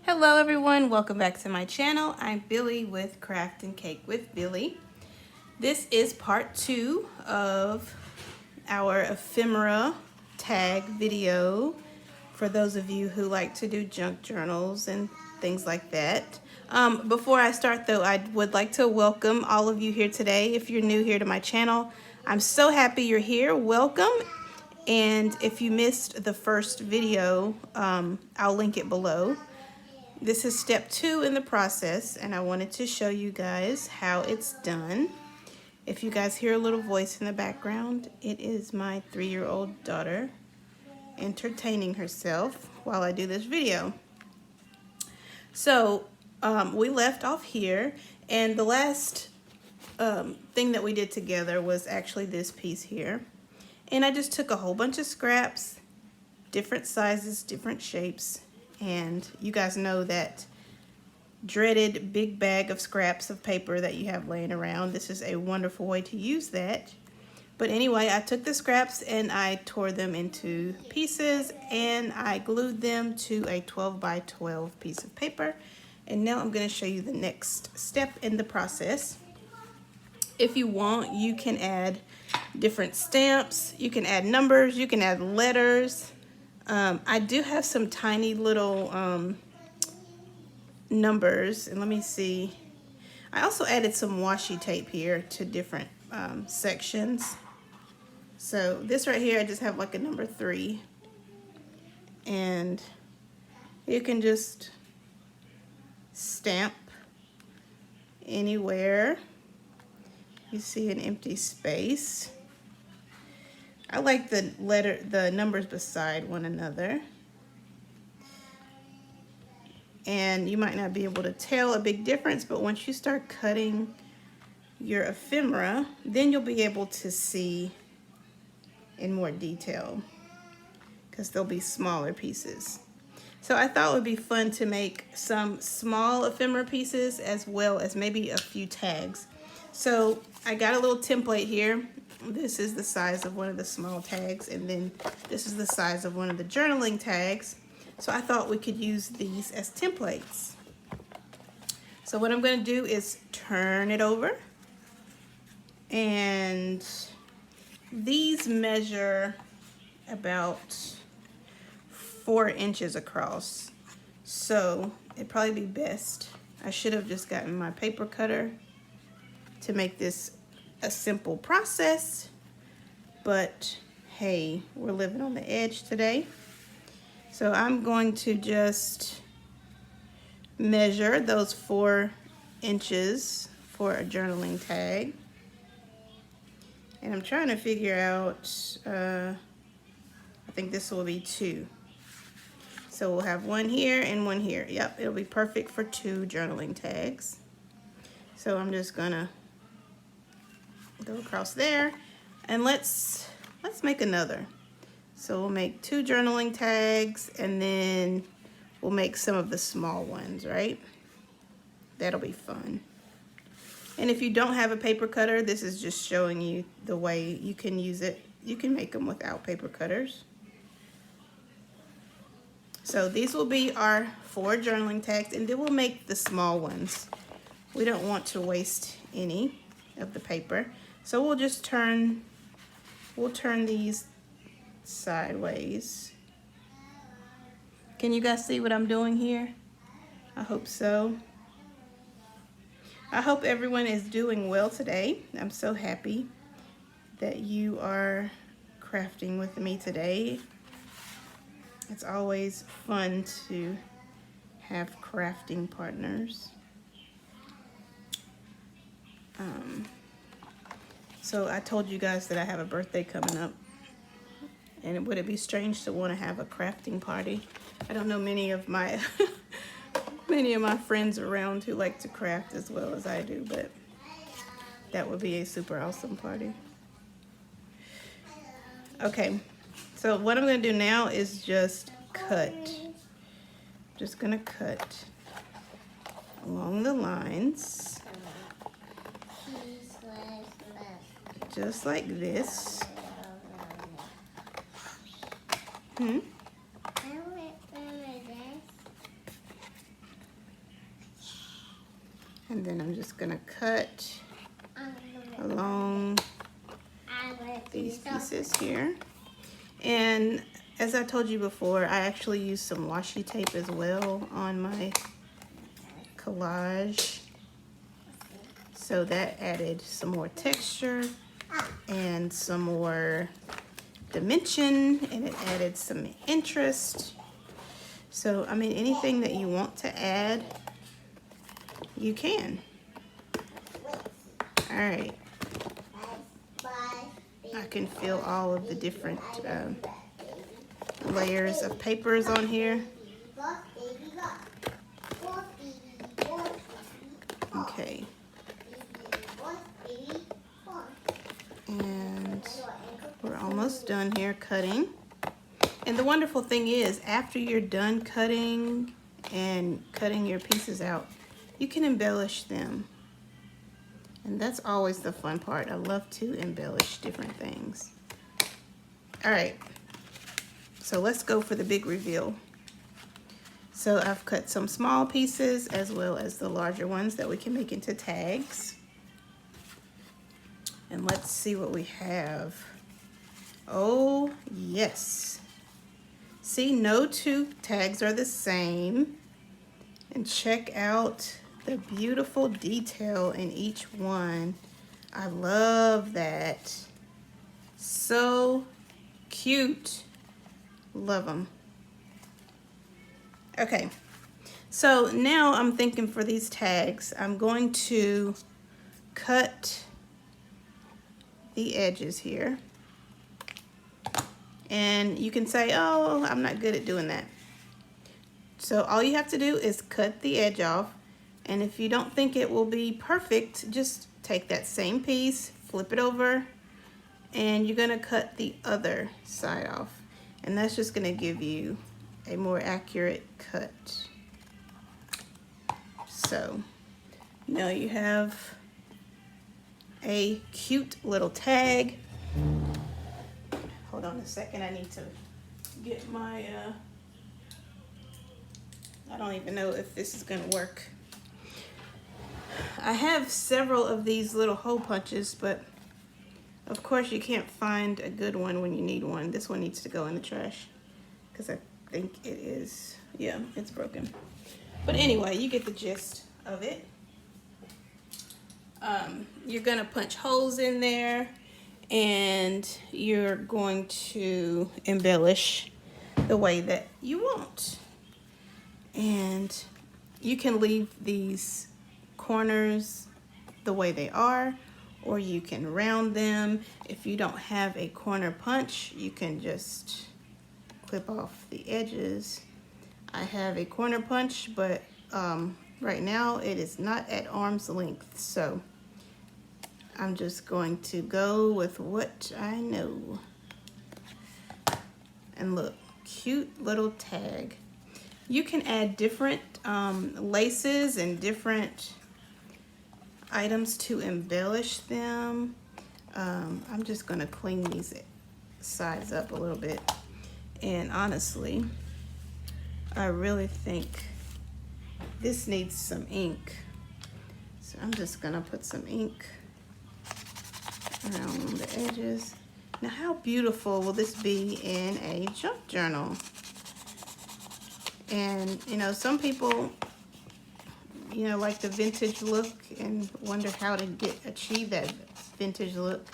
Hello everyone, welcome back to my channel. I'm Billy with Craft and Cake with Billy. This is part 2 of our ephemera tag video for those of you who like to do junk journals and things like that. Before I start though, I would like to welcome all of you here today. If you're new here to my channel, I'm so happy you're here. Welcome. And if you missed the first video, I'll link it below. This is step 2 in the process, and I wanted to show you guys how it's done. If you guys hear a little voice in the background, it is my 3-year-old daughter entertaining herself while I do this video. So we left off here, and the last thing that we did together was actually this piece here. And I just took a whole bunch of scraps, different sizes, different shapes. And you guys know that dreaded big bag of scraps of paper that you have laying around. This is a wonderful way to use that. But anyway, I took the scraps and I tore them into pieces and I glued them to a 12 by 12 piece of paper. And now I'm going to show you the next step in the process. If you want, you can add different stamps, you can add numbers, you can add letters. I do have some tiny little numbers, and let me see. I also added some washi tape here to different sections. So this right here, I just have like a number 3. And you can just stamp anywhere you see an empty space. I like the numbers beside one another. And you might not be able to tell a big difference, but once you start cutting your ephemera, then you'll be able to see in more detail because there'll be smaller pieces. So I thought it would be fun to make some small ephemera pieces as well as maybe a few tags. So I got a little template here. This is the size of one of the small tags, and then this is the size of one of the journaling tags. So I thought we could use these as templates. So what I'm going to do is turn it over, and these measure about 4 inches across. So it'd probably be best. I should have just gotten my paper cutter to make this a simple process, but hey, we're living on the edge today. So I'm going to just measure those 4 inches for a journaling tag. And I'm trying to figure out, I think this will be 2. So we'll have one here and one here. Yep, it'll be perfect for 2 journaling tags. So I'm just gonna go across there, and let's make another. So we'll make 2 journaling tags, and then we'll make some of the small ones, right? That'll be fun. And if you don't have a paper cutter, this is just showing you the way you can use it. You can make them without paper cutters. So these will be our 4 journaling tags, and then we'll make the small ones. We don't want to waste any of the paper. So we'll just turn these sideways. Can you guys see what I'm doing here? I hope so. I hope everyone is doing well today. I'm so happy that you are crafting with me today. It's always fun to have crafting partners. So I told you guys that I have a birthday coming up, and would it be strange to want to have a crafting party? I don't know many of my friends around who like to craft as well as I do, but that would be a super awesome party. Okay, so what I'm going to do now is just cut. Just going to cut along the lines. Just like this. And then I'm just gonna cut along these pieces here. And as I told you before, I actually used some washi tape as well on my collage. So that added some more texture and some more dimension, and it added some interest. So, I mean, anything that you want to add, you can. All right. I can feel all of the different layers of papers on here. Okay. And we're almost done here cutting. And the wonderful thing is, after you're done cutting and cutting your pieces out, you can embellish them. And that's always the fun part. I love to embellish different things. All right, so let's go for the big reveal. So I've cut some small pieces as well as the larger ones that we can make into tags. And let's see what we have. Oh, yes. See, no two tags are the same. And check out the beautiful detail in each one. I love that. So cute. Love them. Okay, so now I'm thinking for these tags, I'm going to cut the edges here. And you can say, oh, I'm not good at doing that. So all you have to do is cut the edge off. And if you don't think it will be perfect, just take that same piece, flip it over, and you're gonna cut the other side off. And that's just gonna give you a more accurate cut. So now you have a cute little tag. Hold on a second, I need to get my, I don't even know if this is gonna work. I have several of these little hole punches, but of course you can't find a good one when you need one. This one needs to go in the trash because I think it is, yeah, it's broken. But anyway, you get the gist of it. You're gonna punch holes in there and you're going to embellish the way that you want. And you can leave these corners the way they are, or you can round them. If you don't have a corner punch, you can just clip off the edges. I have a corner punch, but right now it is not at arm's length, so I'm just going to go with what I know. And look, cute little tag. You can add different laces and different items to embellish them. I'm just gonna clean these sides up a little bit. And honestly, I really think this needs some ink. So I'm just gonna put some ink around the edges. Now how beautiful will this be in a junk journal? And you know, some people, you know, like the vintage look and wonder how to achieve that vintage look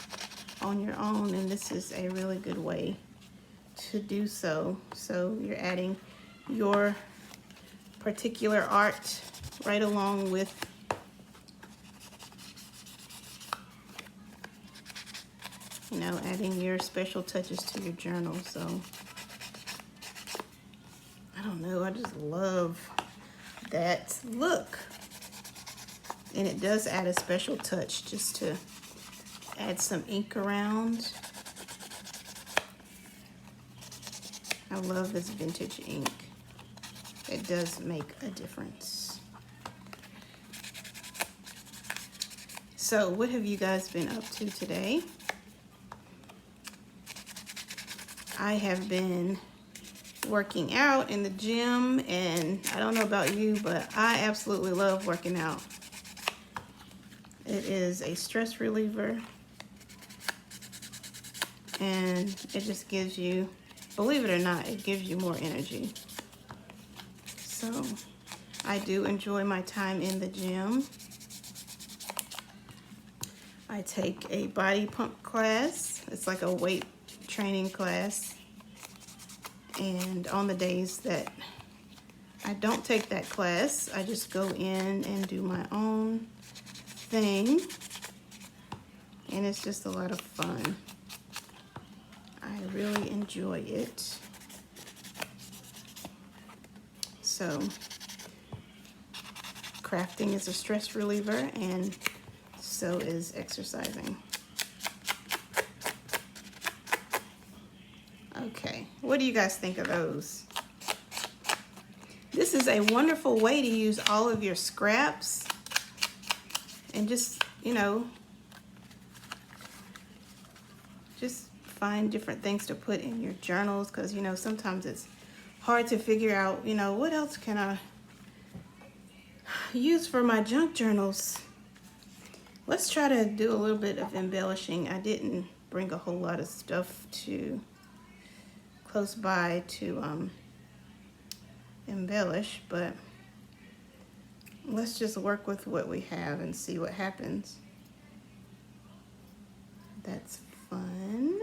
on your own, and this is a really good way to do so. So you're adding your particular art right along with you know, adding your special touches to your journal. So I don't know, I just love that look. And it does add a special touch just to add some ink around. I love this vintage ink. It does make a difference. So what have you guys been up to today? I have been working out in the gym, and I don't know about you, but I absolutely love working out. It is a stress reliever, and it just gives you, believe it or not, it gives you more energy. So I do enjoy my time in the gym. I take a body pump class. It's like a weight training class. And on the days that I don't take that class, I just go in and do my own thing. And it's just a lot of fun. I really enjoy it. So, crafting is a stress reliever, and so is exercising. Okay, what do you guys think of those? This is a wonderful way to use all of your scraps and just, you know, just find different things to put in your journals, because, you know, sometimes it's hard to figure out, you know, what else can I use for my junk journals. Let's try to do a little bit of embellishing. I didn't bring a whole lot of stuff to close by to embellish, but let's just work with what we have and see what happens. That's fun.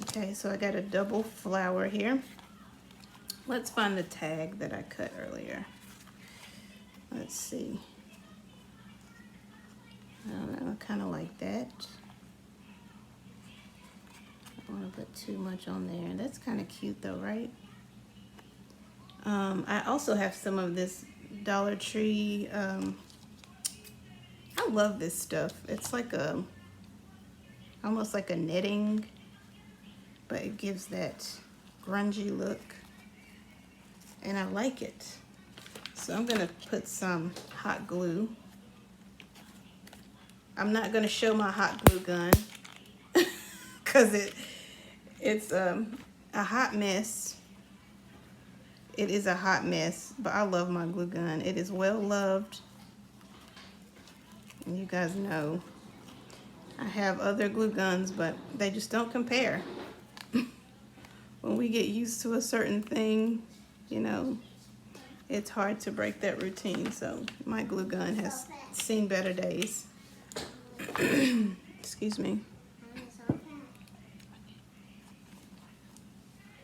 Okay, so I got a double flower here. Let's find the tag that I cut earlier. Let's see. I don't know, kind of like that. I don't want to put too much on there. That's kind of cute though, right? I also have some of this Dollar Tree. I love this stuff. It's like a, almost like a knitting, but it gives that grungy look. And I like it. So I'm gonna put some hot glue. I'm not gonna show my hot glue gun because it's a hot mess. It is a hot mess, but I love my glue gun. It is well loved. And you guys know I have other glue guns, but they just don't compare. When we get used to a certain thing, you know, it's hard to break that routine. So my glue gun has seen better days. Excuse me.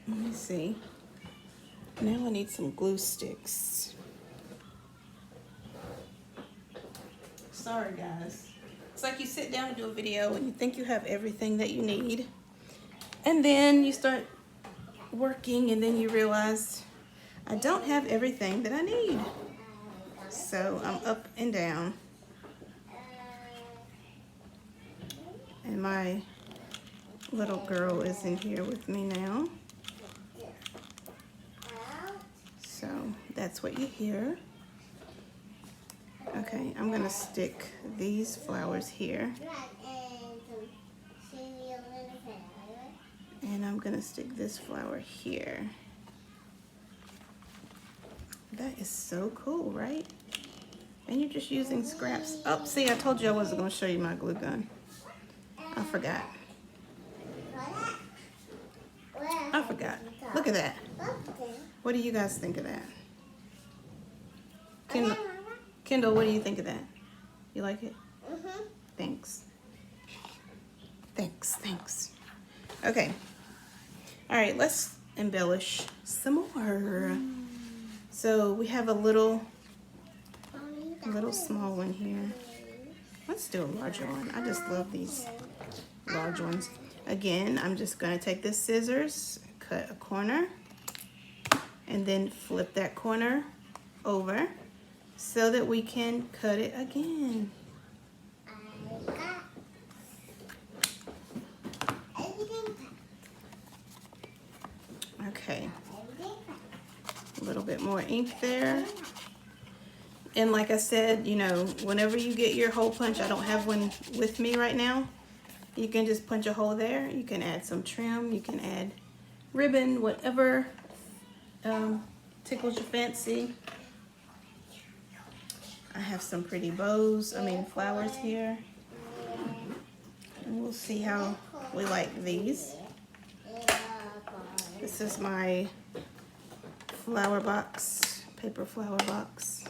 Let me see. Now I need some glue sticks. Sorry guys. It's like you sit down to do a video and you think you have everything that you need. And then you start working and then you realize I don't have everything that I need. So I'm up and down. And my little girl is in here with me now. So that's what you hear. Okay, I'm gonna stick these flowers here. And I'm gonna stick this flower here. That is so cool, right? And you're just using scraps. Oh, see, I told you I wasn't gonna show you my glue gun. I forgot. I forgot. Look at that. What do you guys think of that? Kendall, what do you think of that? You like it? Mm-hmm. Thanks. Thanks. Okay. All right, let's embellish some more. So we have a little small one here. Let's do a larger one. I just love these large ones. Again, I'm just gonna take this scissors, cut a corner, and then flip that corner over so that we can cut it again. Okay, a little bit more ink there. And like I said, you know, whenever you get your hole punch, I don't have one with me right now. You can just punch a hole there. You can add some trim. You can add ribbon, whatever tickles your fancy. I have some pretty bows, flowers here. And we'll see how we like these. This is my flower box, paper flower box.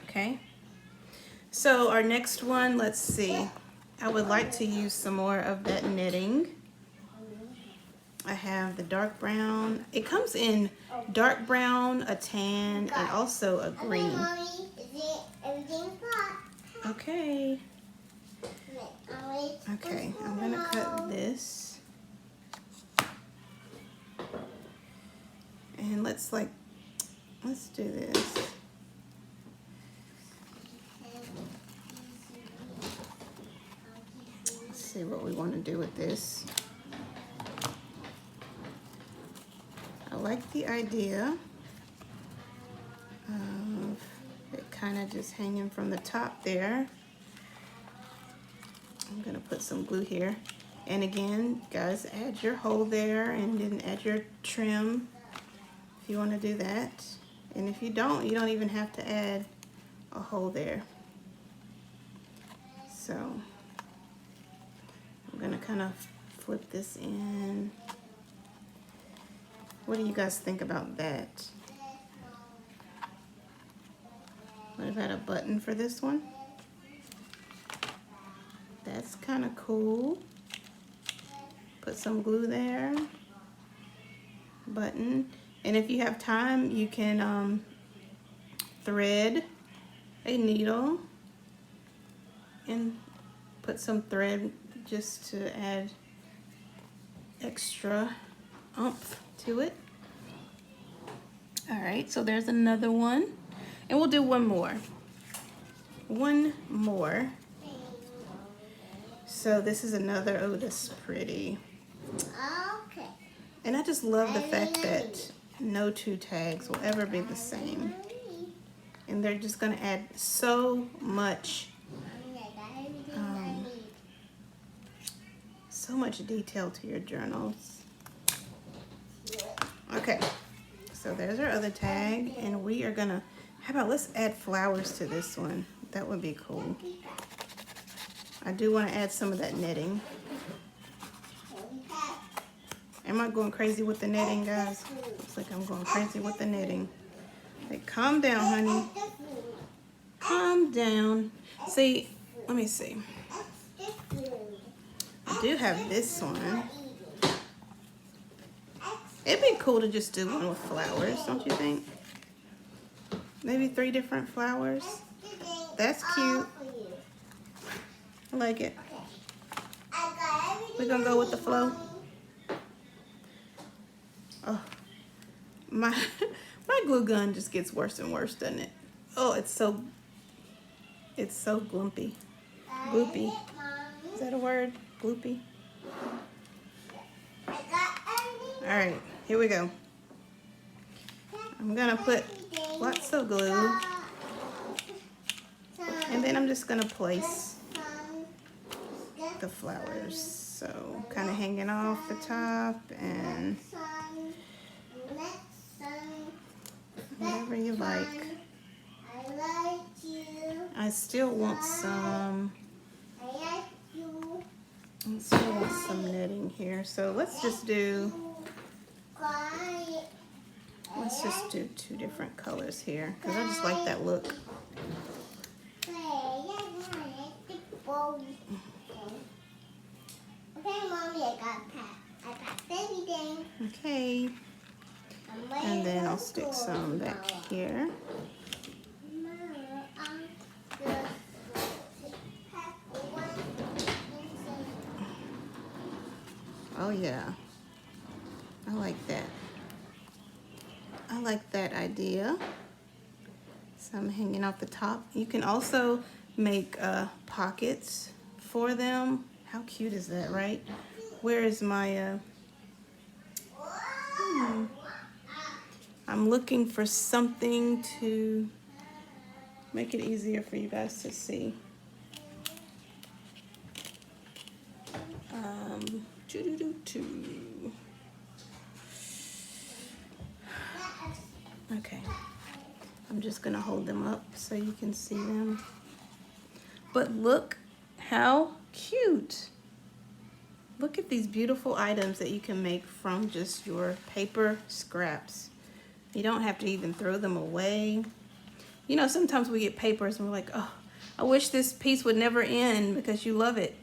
Okay. So our next one, let's see. I would like to use some more of that knitting. I have the dark brown. It comes in dark brown, a tan, and also a green. Okay. Okay, I'm gonna cut this. And let's do this. Let's see what we want to do with this. I like the idea of it kind of just hanging from the top there. I'm gonna put some glue here. And again, guys, add your hole there and then add your trim if you want to do that. And if you don't even have to add a hole there. So I'm gonna kind of flip this in. What do you guys think about that? What about a button for this one? That's kind of cool. Put some glue there. Button. And if you have time, you can thread a needle and put some thread just to add extra oomph to it. All right, so there's another one. And we'll do one more. One more. So this is another, oh, that's pretty. Okay. And I just love the fact that no two tags will ever be the same. And they're just gonna add so much detail to your journals. Okay, so there's our other tag, and we are gonna, how about let's add flowers to this one. That would be cool. I do want to add some of that knitting. Am I going crazy with the knitting, guys? Looks like I'm going crazy with the knitting. Hey, calm down, honey. Calm down. See, let me see. I do have this one. It'd be cool to just do one with flowers, don't you think? Maybe 3 different flowers. That's cute. I like it. We're gonna go with the flow. Oh, my glue gun just gets worse and worse, doesn't it? Oh, it's so gloopy. Gloopy. Is that a word? Gloopy. All right, here we go. I'm gonna put lots of glue, and then I'm just gonna place the flowers. So kind of hanging off the top and whatever you like. I still want some knitting here. So let's just do 2 different colors here because I just like that look. Okay, Mommy, I packed everything. Okay. And then I'll stick some back here. Oh yeah. I like that. I like that idea. Some hanging off the top. You can also make pockets for them. How cute is that, right? Where is my, I'm looking for something to make it easier for you guys to see. Okay. I'm just gonna hold them up so you can see them. But look how cute. Look at these beautiful items that you can make from just your paper scraps. You don't have to even throw them away. You know, sometimes we get papers and we're like, oh, I wish this piece would never end because you love it.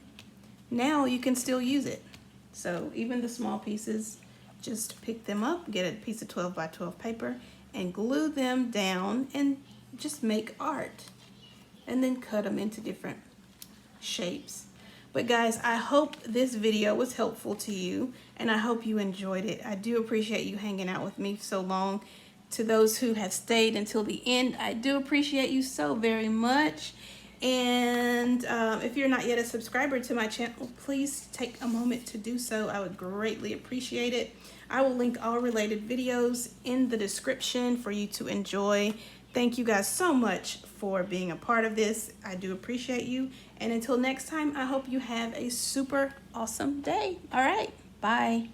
Now you can still use it. So even the small pieces, just pick them up, get a piece of 12 by 12 paper and glue them down and just make art. And then cut them into different shapes. But guys, I hope this video was helpful to you and I hope you enjoyed it. I do appreciate you hanging out with me so long. To those who have stayed until the end, I do appreciate you so very much. And if you're not yet a subscriber to my channel, please take a moment to do so. I would greatly appreciate it. I will link all related videos in the description for you to enjoy. Thank you guys so much for being a part of this. I do appreciate you. And until next time, I hope you have a super awesome day. All right, bye.